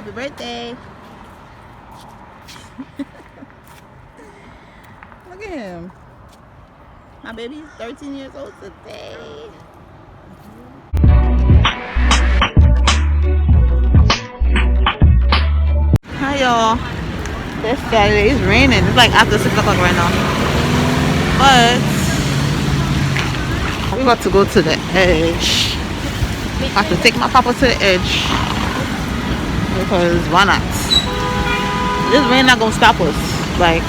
Happy birthday. Look at him. My baby's 13 years old today. Hi y'all. This Saturday. It's raining. It's like after 6 o'clock right now. But we're about to go to the edge. I have to take my papa to the edge. Because why not? This rain not gonna stop us. Like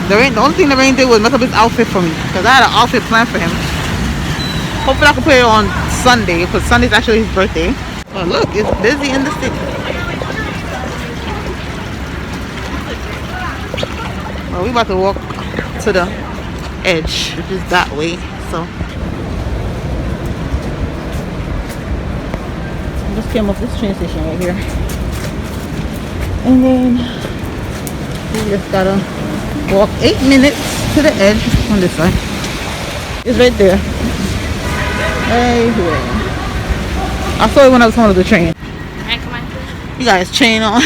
the only thing the rain did was mess up his outfit for me. Because I had an outfit planned for him. Hopefully I can put it on Sunday. Because Sunday's actually his birthday. But look, it's busy in the city. Well, we about to walk to the edge, which is that way. So I just came off this train station right here. And then we just gotta walk 8 minutes to the edge on this side. It's right there. Right here. I saw it when I was going to the train. Alright, come on. You got his chain on.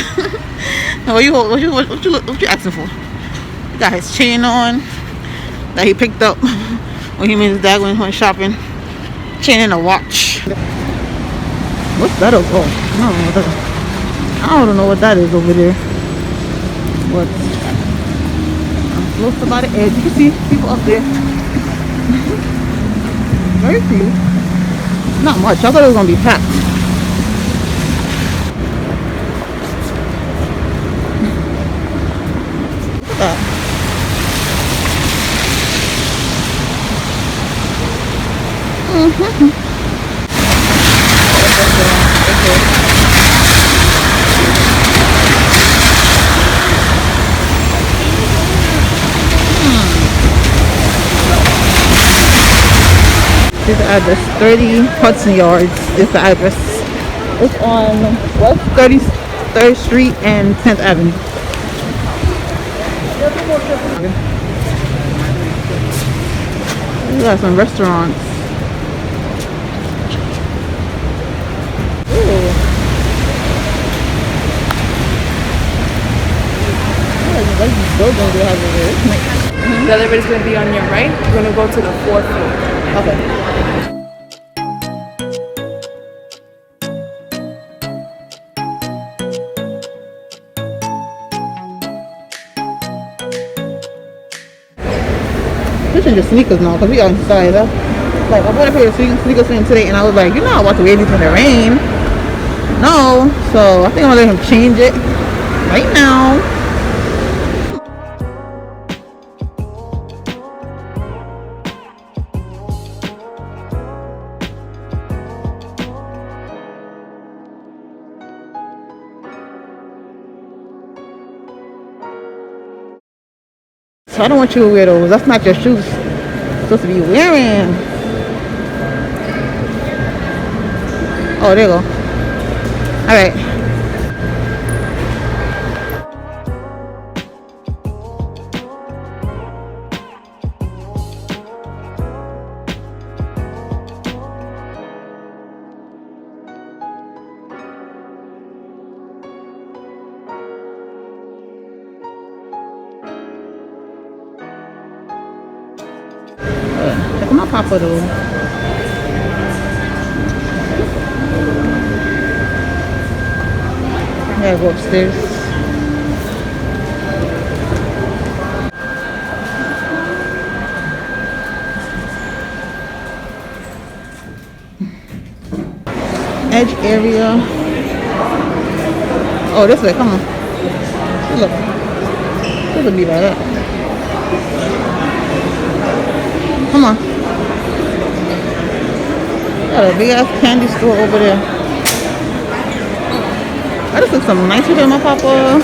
what you asking for? You got his chain on that he picked up when he made his dad when he went shopping. Chain and a watch. What's that over? Oh, I don't know what that is over there. But I'm close to by the edge. You can see people up there. Very few. Not much. I thought it was gonna be packed. Look at that. This is the address. 30 Hudson Yards is the address. It's on West 33rd Street and 10th Avenue. We got some restaurants. Ooh. What is this building they have over there? The elevator's going to be on your right. You're going to go to the 4th floor. Okay. We should just sneakers now because we are inside. Like I bought a pair of sneakers for him today, and I was like, you're not about to wear these in the rain. No, so I think I'm gonna let him change it right now. So I don't want you to wear those. That's not your shoes you're supposed to be wearing. Oh, there you go. Alright. Look at my papa though. I gotta go upstairs. Edge area. Oh, this way, come on. Look. This would be like that. Come on. Got a big ass candy store over there. I just took some nice with my papa.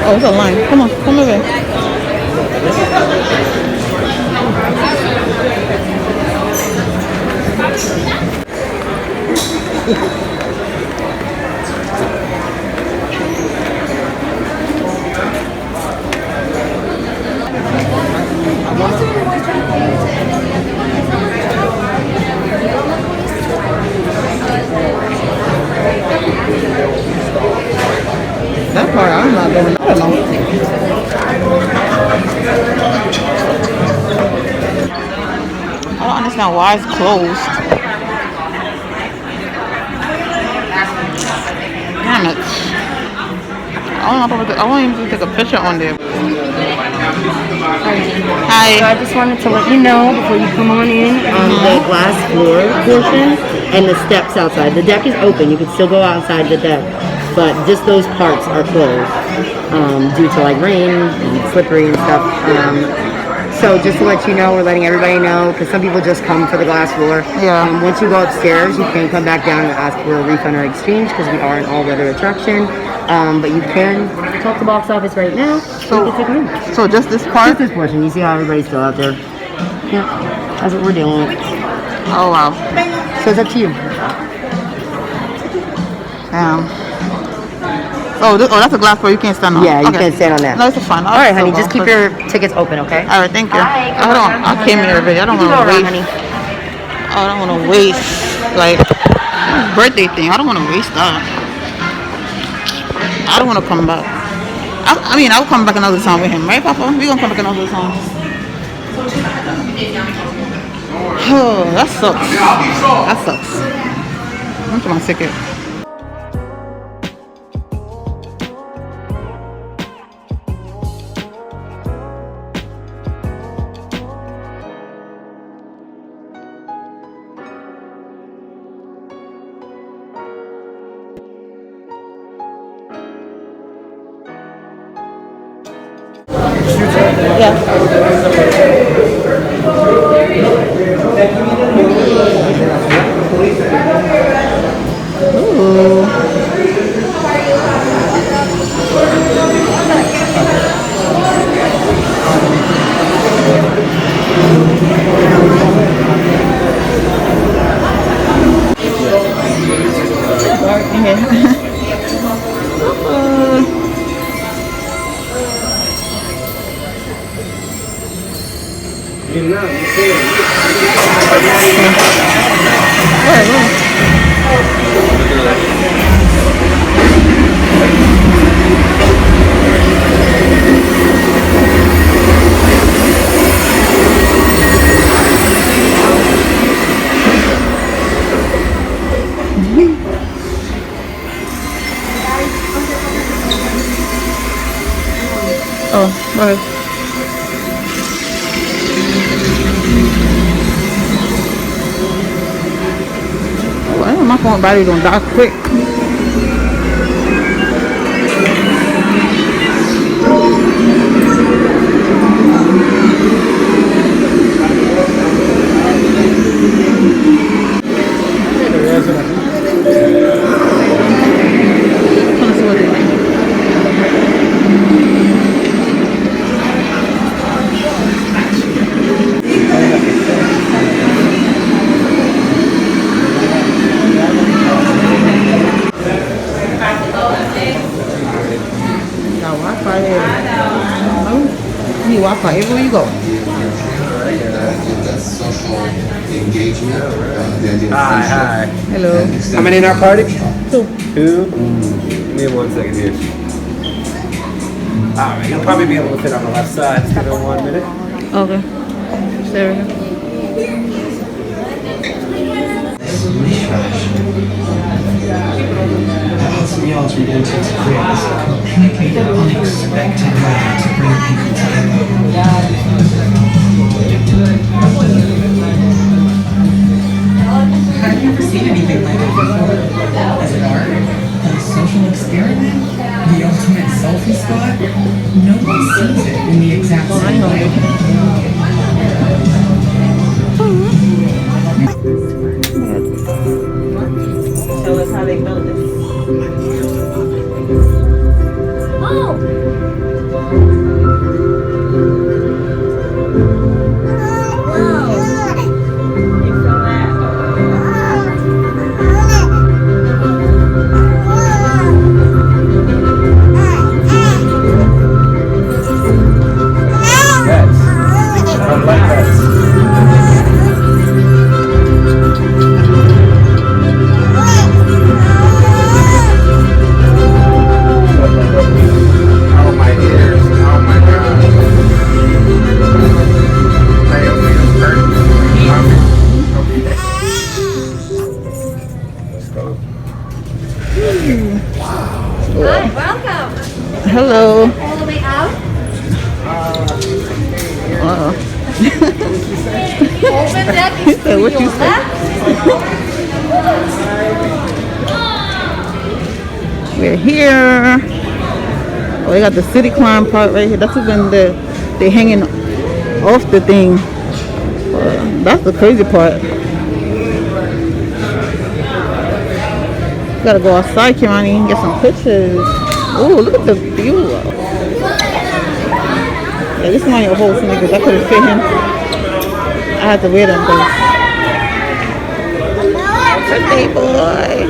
Oh, it's a line. Come on, come over here. I don't know. I don't understand why it's closed. Damn it. I won't even take a picture on there. Hi. So I just wanted to let you know before you come on in the glass floor portion and the steps outside. The deck is open. You can still go outside the deck, but just those parts are closed due to like rain and slippery and stuff. So just to let you know, we're letting everybody know because some people just come for the glass floor. Yeah. Once you go upstairs, you can come back down and ask for a refund or exchange because we are an all-weather attraction. But you can talk to box office right now. So just this Just part? this portion. You see how everybody's still out there? Yeah, that's what we're dealing with. Oh wow. So it's up to you. Damn. Oh, that's a glass floor you can't stand on. Yeah, you can't stand on that. No, it's fine. All right, honey, just keep your tickets open, okay? All right, thank you. Hi, I came here already. I don't want to waste. I don't want to waste like birthday thing. I don't want to waste that. I don't want to come back. I mean, I'll come back another time with him, right, Papa? We're gonna come back another time. Oh, that sucks. That sucks. I'm trying to ticket. Oh, right. Well, my phone battery don't die quick. Wi-Fi everywhere you go. Hi. Hello. How many in our party? Two. Two? Give me 1 second here. Alright, you'll probably be able to fit on the left side. Just give it 1 minute. Okay. Stay right here. Some yards we wanted to create this completely unexpected way to bring people together. Have you ever seen anything like it before? As an art? A social experiment? The ultimate selfie spot? No one sees it in the exact same way. Tell us how they built this. here. Oh, they got the city climb part right here. That's when they hanging off the thing. That's the crazy part. Gotta go outside, Kemani, and get some pictures. Oh, look at the view. Yeah, this is my whole thing because I couldn't fit him. I had to wear them things. Birthday boy.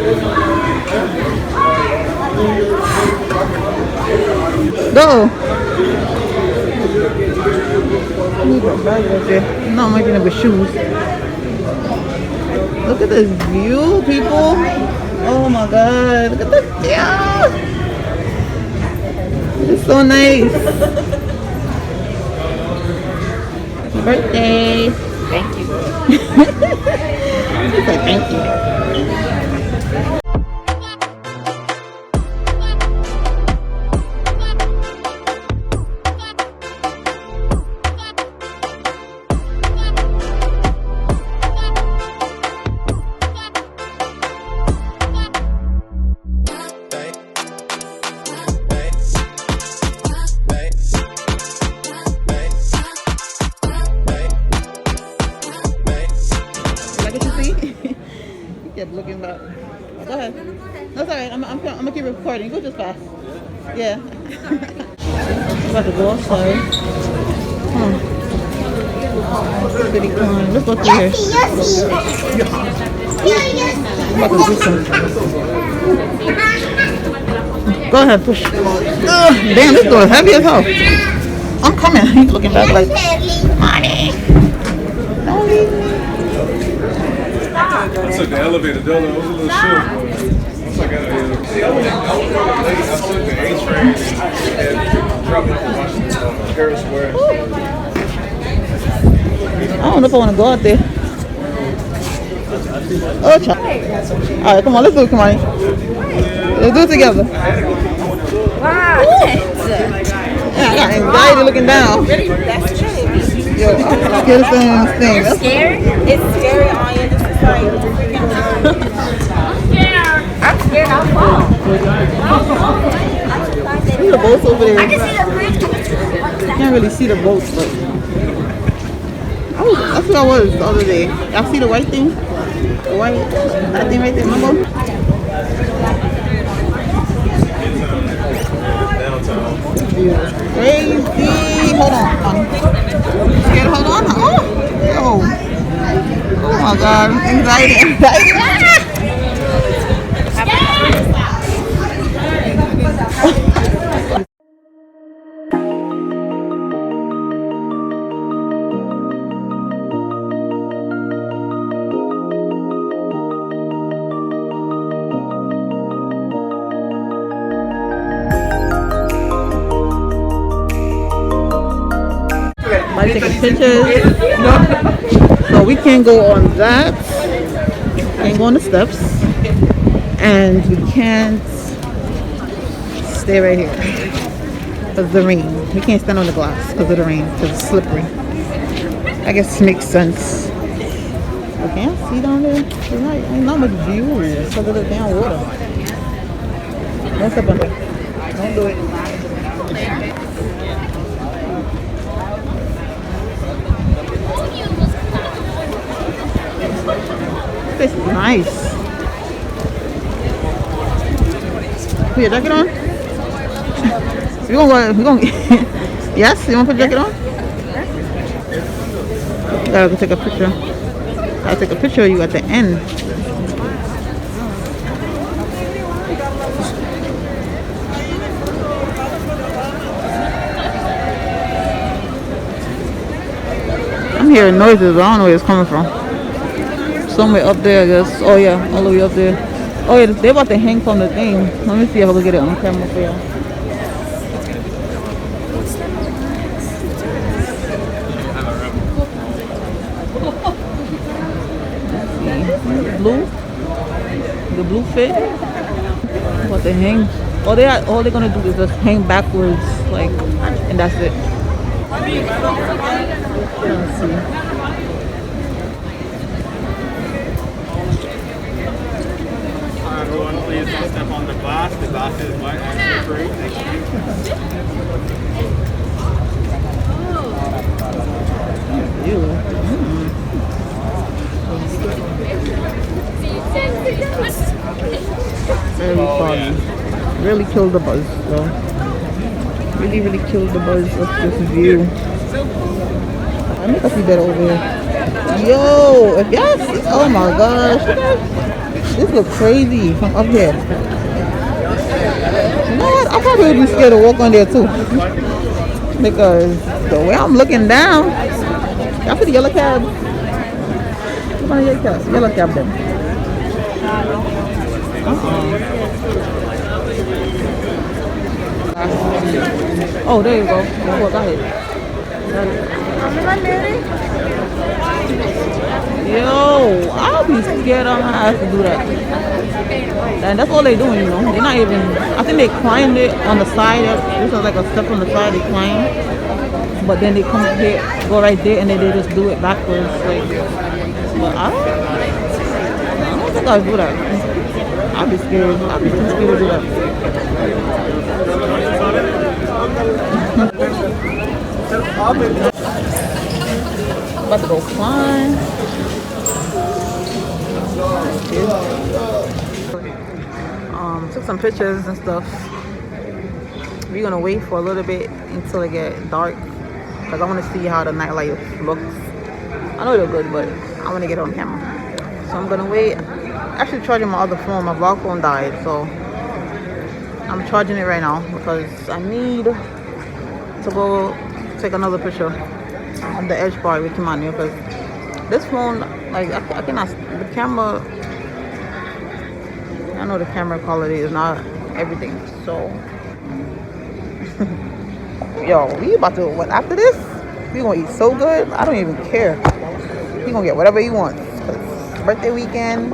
Go. I need a bag right there. No, I'm making it with shoes. Look at this view, people. Oh my God. Look at this view. It's so nice. Birthday. Thank you. She said thank you. Kept looking back. Go ahead. No, it's alright. I'm gonna keep recording. Go just fast. Yeah. I'm about to go outside. City climb. Let's go through here. I'm about to do some. Go ahead, push. Damn, this door is heavy as hell. I'm coming. He's looking back like, Mommy. Don't leave me. I took the elevator down there. It was a little short. I took the A train and dropped it to Washington, Paris Square. I don't know if I want to go out there. Oh, child. All right, come on. Let's do it. Come on. Let's do it together. Wow. Yeah, I got anxiety looking down. That's true. Yo, I'm scared of saying this thing. You're scared? It's scary on you. This is like freaking I'm scared I'll fall. See the boats over there. I can see the bridge. You can't really see the boats, but that's where I was the other day. Y'all see the white thing? The white, that thing right there, remember? Crazy. Hold on. Scared to hold on? Oh, yo. Oh my God. Anxiety. Like taking pictures. So we can't go on that. Can't go on the steps. And we can't stay right here. Because of the rain. We can't stand on the glass because of the rain. Because it's slippery. I guess it makes sense. We can't see down there. There's not much view because of the damn water. Don't step on it. Don't do it. This is nice. Put your jacket on? We're gonna yes? You wanna put your jacket on? Gotta go take a picture. I'll take a picture of you at the end. I'm hearing noises, but I don't know where it's coming from. Somewhere up there, I guess. Oh yeah, all the way up there. Oh yeah, they're about to hang from the thing. Let me see if I can get it on camera for y'all. Blue, the blue fit. About to hang. All they're gonna do is just hang backwards, like, and that's it. Let's see. Everyone, please don't step on the glass. The glass is wet. very foggy. Really killed the buzz though. Really killed the buzz of this view. I make us see better over here. Yo, if y'all see, oh my gosh, this looks crazy from up here. You know what? I probably would be scared to walk on there too. Because the way I'm looking down, y'all see the yellow cab? Come on, yellow cab then. Oh, there you go. Oh, got it. Yo, I'll be scared on my ass to do that. And that's all they doing, you know. They're not even, I think they climbed it on the side. This was like a step on the side, they climb. But then they come up here, go right there, and then they just do it backwards. Like, but I don't think I'll do that. I'll be scared. I'll be too scared to do that. About to go climb. Took some pictures and stuff. We're gonna wait for a little bit until it get dark because I want to see how the nightlife looks. I know they're good, but I want to get on camera, so I'm gonna wait. Actually charging my other phone. My vlog phone died, so I'm charging it right now because I need to go take another picture on the edge part with Kemani because this phone, like I cannot, the camera, I know the camera quality is not everything, so yo, we about to, what, after this we gonna eat so good, I don't even care. He gonna get whatever he wants. It's birthday weekend,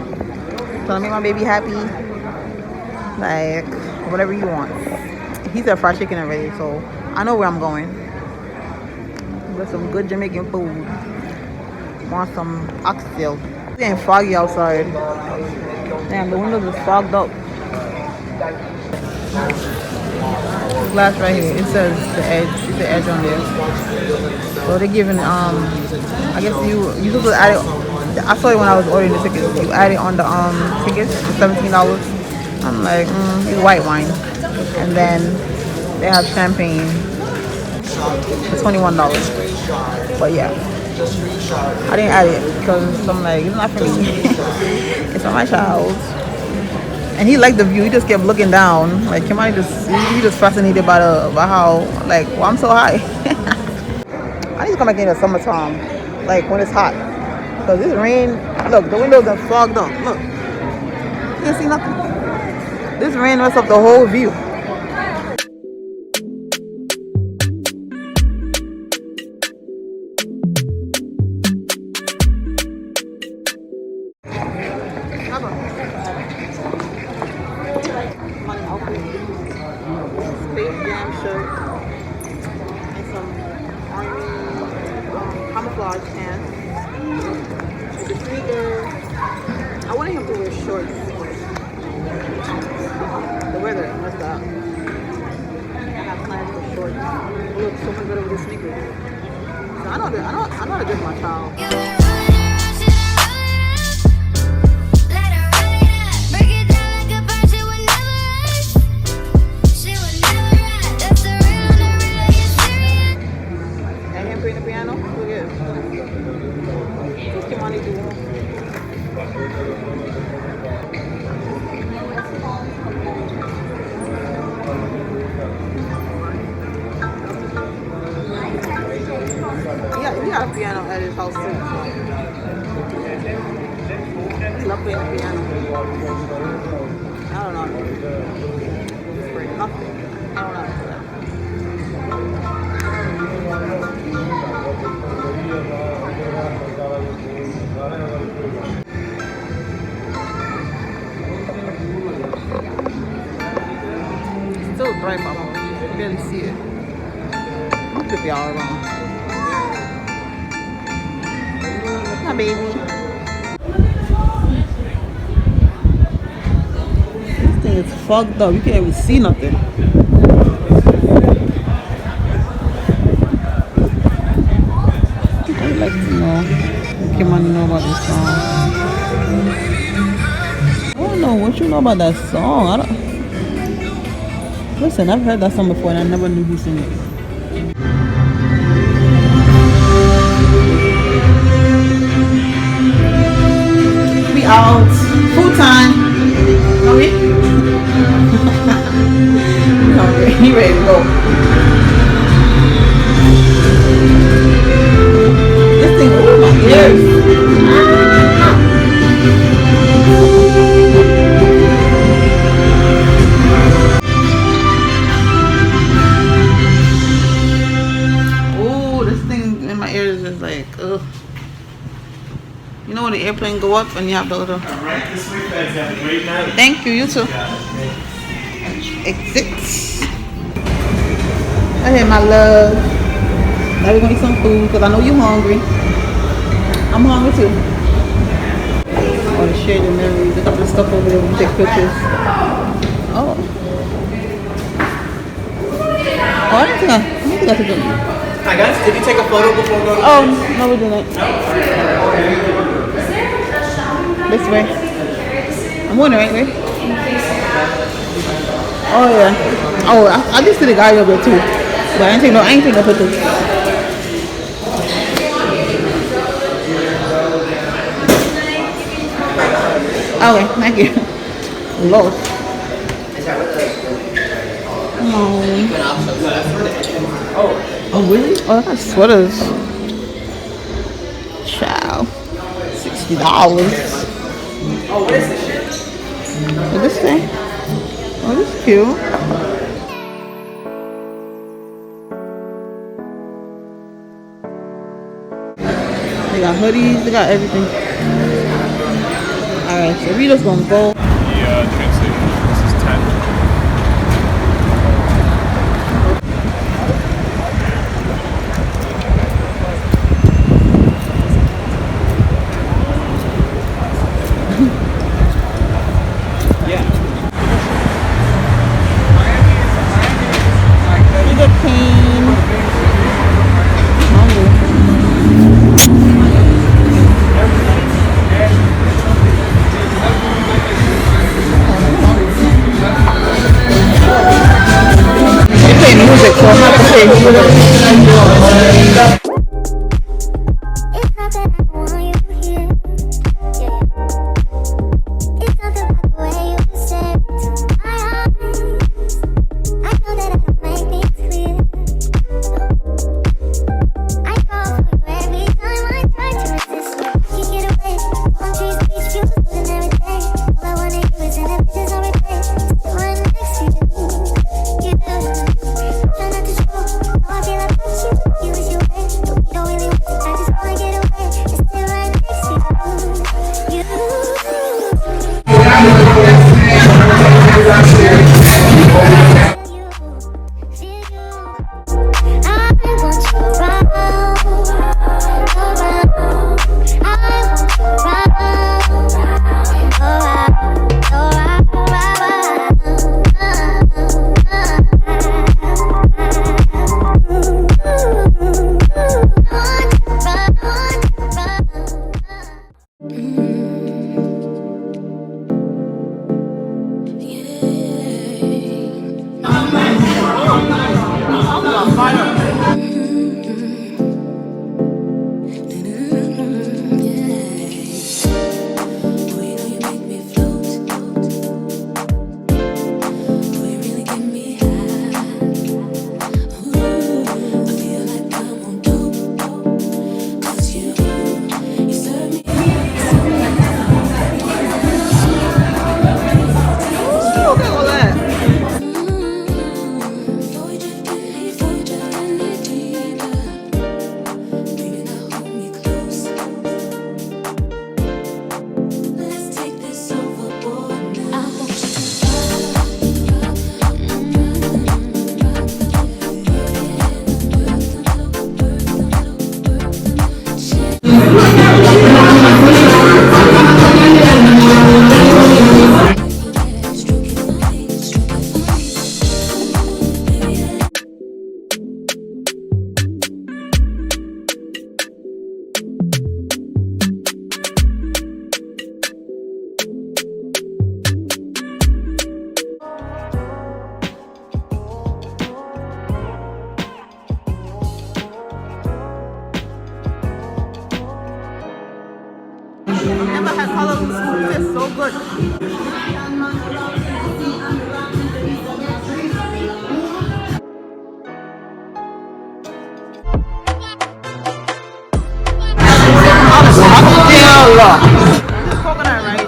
trying to make my baby happy, like whatever he wants. He said fried chicken already, so I know where I'm going. Get some good Jamaican food. Want some oxtail. It's getting foggy outside. Damn, the windows is fogged up. Glass right here. It says the edge. It's the edge on there. So they're giving I guess you supposed to add it. I saw it when I was ordering the tickets. You add it on the tickets for $17. I'm like, it's white wine. And then they have champagne for $21. But yeah, I didn't add it because I'm like, it's not for me. It's for my child. And he liked the view. He just kept looking down. Like, he just fascinated by how, like, well, I'm so high. I need to come back in the summertime, like when it's hot. Because this rain, look, the windows are fogged up. Look, you can't see nothing. This rain messed up the whole view. Camouflage pants. The sneakers. I wanted him to wear shorts. The weather messed up. I have plans for shorts. It looks so much better with the sneakers. So I know how to dress my child. He got a piano at his house too. I love playing the piano. I don't know. Just for nothing. I don't know. It's still bright, Mama. You can barely see it. I'm tripping all around. Hi, baby. This thing is fogged up. You can't even see nothing. I'd like to know. Kemani know about this song. I don't know what What you know about that song? I don't. Listen, I've heard that song before and I never knew who sang it. We out. Food time. Are we? Hungry. He ready to go. This thing, oh my ears. Oh, this thing in my ears is like, ugh. You know when the airplane go up and you have the little. Alright, this week guys have a great night. Thank you, you too. Exit. Hey, my love. Now we're gonna eat some food because I know you're hungry. I'm hungry too. I want to share the memories. Look up the stuff over there when you take pictures. Oh. Oh, I think I took it. Hi guys, did you take a photo before going? Oh, no, we didn't. This way. I'm going the right way. Oh yeah. Oh, I just see the guy over there too. But I ain't take no pictures. Okay, thank you. Lost. Oh, really? Oh, I got sweaters. Ciao. $60. Oh, what is this shit? What this thing? Oh, this is cute. They got hoodies, they got everything. Alright, so we just gonna go. Yeah, train station. This is 10. Sugar cane. Hungry. They play music, so I'm not gonna play music. Coconut rice.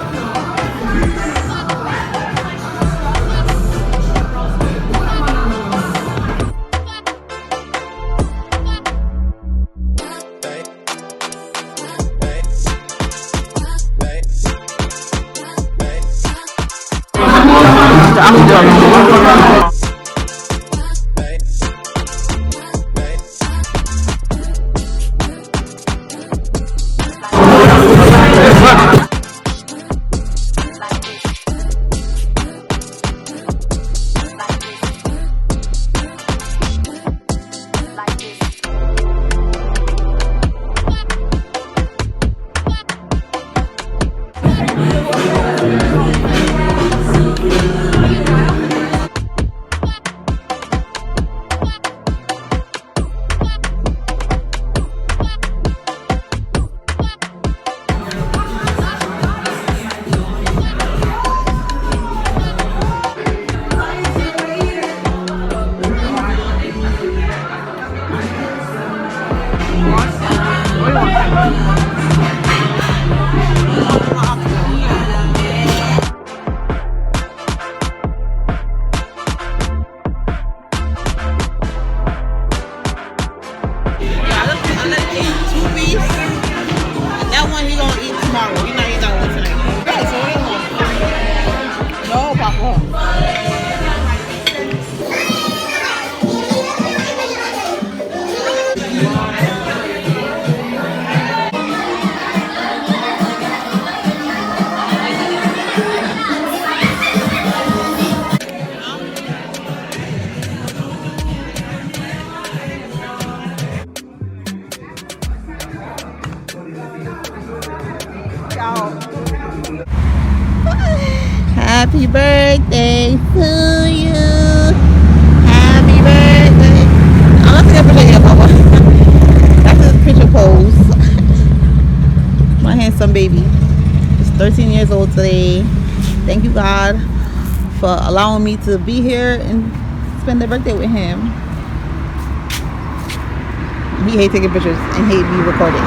Happy birthday to you. Happy birthday. Oh, let's take a picture here, Papa. That's his picture pose. My handsome baby. He's 13 years old today. Thank you, God, for allowing me to be here and spend the birthday with him. He hates taking pictures and hate being recorded.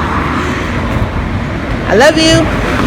I love you.